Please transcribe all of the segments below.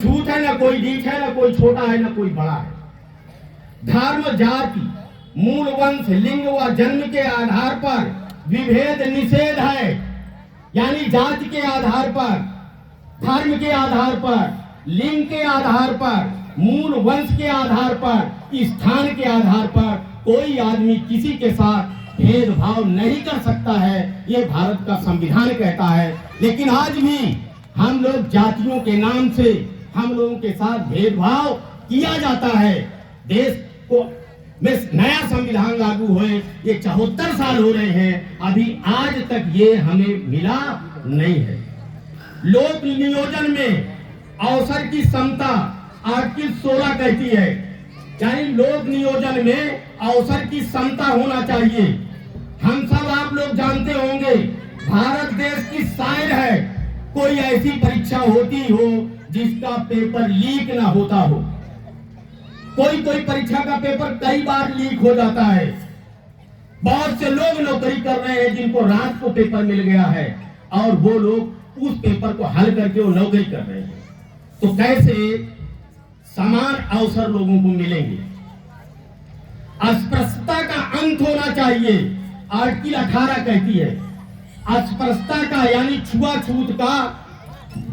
छूत है, ना कोई नीच है, ना कोई छोटा है, ना कोई बड़ा है। धर्म, जाति, मूल, वंश, लिंग व जन्म के आधार पर विभेद निषेध है। यानी जाति के आधार पर, धर्म के आधार पर, लिंग के आधार पर, मूल वंश के आधार पर, स्थान के आधार पर कोई आदमी किसी के साथ भेदभाव नहीं कर सकता है, ये भारत का संविधान कहता है। लेकिन आज भी हम लोग जातियों के नाम से हम लोगों के साथ भेदभाव किया जाता है। देश को में नया संविधान लागू हुए ये 74 साल हो रहे हैं, अभी आज तक ये हमें मिला नहीं है। लोक नियोजन में अवसर की समता आर्टिकल 16 कहती है, यानी लोक नियोजन में अवसर की समता होना चाहिए। हम सब आप लोग जानते होंगे, भारत देश की शायर है, कोई ऐसी परीक्षा होती हो जिसका पेपर लीक ना होता हो। कोई परीक्षा का पेपर कई बार लीक हो जाता है। बहुत से लोग नौकरी कर रहे हैं जिनको रात को पेपर मिल गया है और वो लोग उस पेपर को हल करके वो नौकरी कर रहे हैं। तो कैसे समान अवसर लोगों को मिलेंगे? अस्पृश्यता का अंत होना चाहिए, आर्टिकल 18 कहती है। अस्पृश्यता का यानी छुआछूत का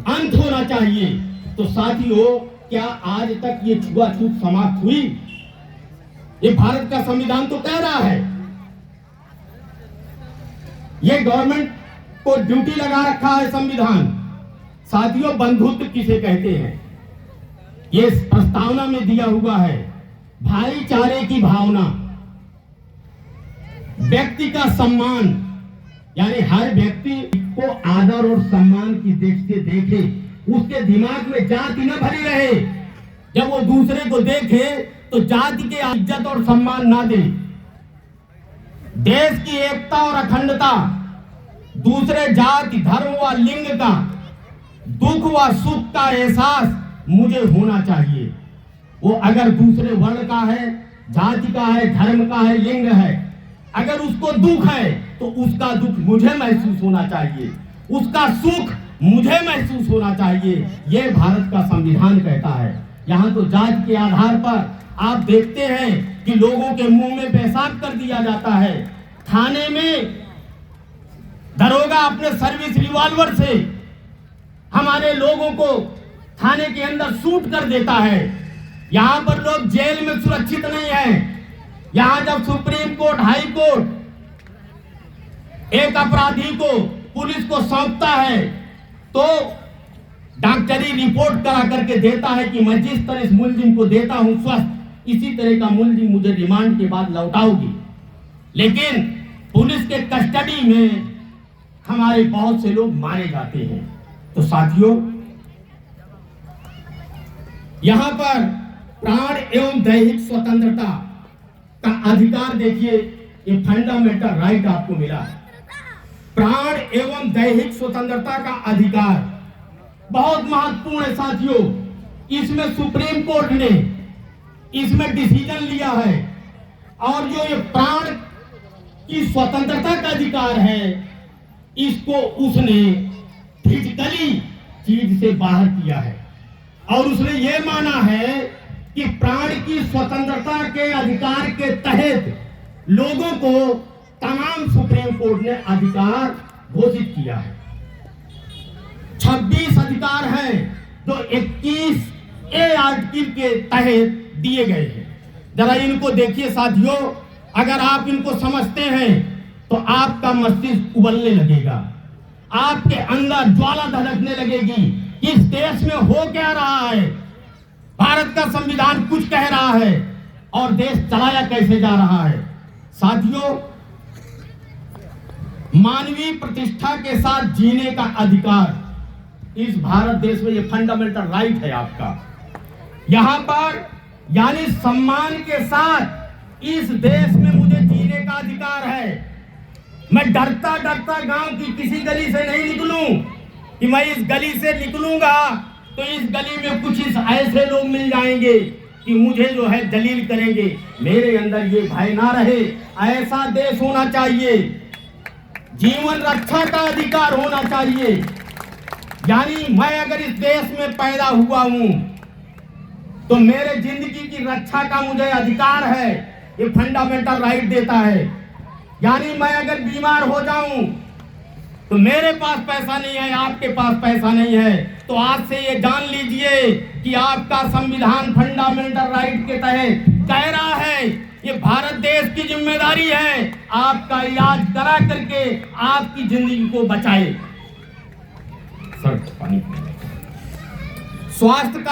अंत होना चाहिए। तो साथियों, क्या आज तक ये छुआछूत समाप्त हुई? ये भारत का संविधान तो कह रहा है। ये गवर्नमेंट को ड्यूटी लगा रखा है संविधान। साथियों, बंधुत्व किसे कहते हैं? ये प्रस्तावना में दिया हुआ है, भाईचारे की भावना, व्यक्ति का सम्मान, यानी हर व्यक्ति को आदर और सम्मान की दृष्टि से देखे, उसके दिमाग में जाति न भरी रहे। जब वो दूसरे को देखे तो जाति के इज्जत और सम्मान ना दे। देश की एकता और अखंडता, दूसरे जाति, धर्म व लिंग का दुख व सुख का एहसास मुझे होना चाहिए। वो अगर दूसरे वर्ण का है, जाति का है, धर्म का है, लिंग है, अगर उसको दुख है तो उसका दुख मुझे महसूस होना चाहिए, उसका सुख मुझे महसूस होना चाहिए। यह भारत का संविधान कहता है। यहाँ तो जाति के आधार पर आप देखते हैं कि लोगों के मुंह में पेशाब कर दिया जाता है। थाने में दरोगा अपने सर्विस रिवॉल्वर से हमारे लोगों को थाने के अंदर शूट कर देता है। यहाँ पर लोग जेल में सुरक्षित नहीं है। यहाँ जब सुप्रीम कोर्ट, हाई कोर्ट एक अपराधी को पुलिस को सौंपता है तो डॉक्टरी रिपोर्ट करा करके देता है कि मैं जिस तरह इस मुलजिम को देता हूं स्वस्थ, इसी तरह का मुलजिम मुझे रिमांड के बाद लौटाओगी। लेकिन पुलिस के कस्टडी में हमारे बहुत से लोग मारे जाते हैं। तो साथियों, यहां पर प्राण एवं दैहिक स्वतंत्रता का अधिकार देखिए, ये फंडामेंटल राइट आपको मिला है। प्राण एवं दैहिक स्वतंत्रता का अधिकार बहुत महत्वपूर्ण है साथियों। इसमें सुप्रीम कोर्ट ने इसमें डिसीजन लिया है और जो ये प्राण की स्वतंत्रता का अधिकार है, इसको उसने फिजिकली चीज से बाहर किया है और उसने ये माना है कि प्राण की स्वतंत्रता के अधिकार के तहत लोगों को तमाम सुप्रीम कोर्ट ने अधिकार घोषित किया है। 26 अधिकार हैं जो 21A आर्टिकल के तहत दिए गए हैं। जरा इनको देखिए साथियों, अगर आप इनको समझते हैं तो आपका मस्तिष्क उबलने लगेगा, आपके अंदर ज्वाला धड़कने लगेगी। इस देश में हो क्या रहा है? भारत का संविधान कुछ कह रहा है और देश चलाया कैसे जा रहा है? साथियों, मानवीय प्रतिष्ठा के साथ जीने का अधिकार इस भारत देश में, ये फंडामेंटल राइट है आपका। यहां पर यानी सम्मान के साथ इस देश में मुझे जीने का अधिकार है। मैं डरता डरता गांव की किसी गली से नहीं निकलूं कि मैं इस गली से निकलूंगा तो इस गली में कुछ इस ऐसे लोग मिल जाएंगे कि मुझे जो है जलील करेंगे। मेरे अंदर ये भय ना रहे। ऐसा देश होना चाहिए। जीवन रक्षा का अधिकार होना चाहिए। यानी मैं अगर इस देश में पैदा हुआ हूं तो मेरे जिंदगी की रक्षा का मुझे अधिकार है, ये फंडामेंटल राइट देता है। यानी मैं अगर बीमार हो जाऊं तो मेरे पास पैसा नहीं है, आपके पास पैसा नहीं है, तो आज से ये जान लीजिए कि आपका संविधान फंडामेंटल राइट के तहत कह रहा है, ये भारत देश की जिम्मेदारी है आपका इलाज करा करके आपकी जिंदगी को बचाए। सर पानी स्वास्थ्य का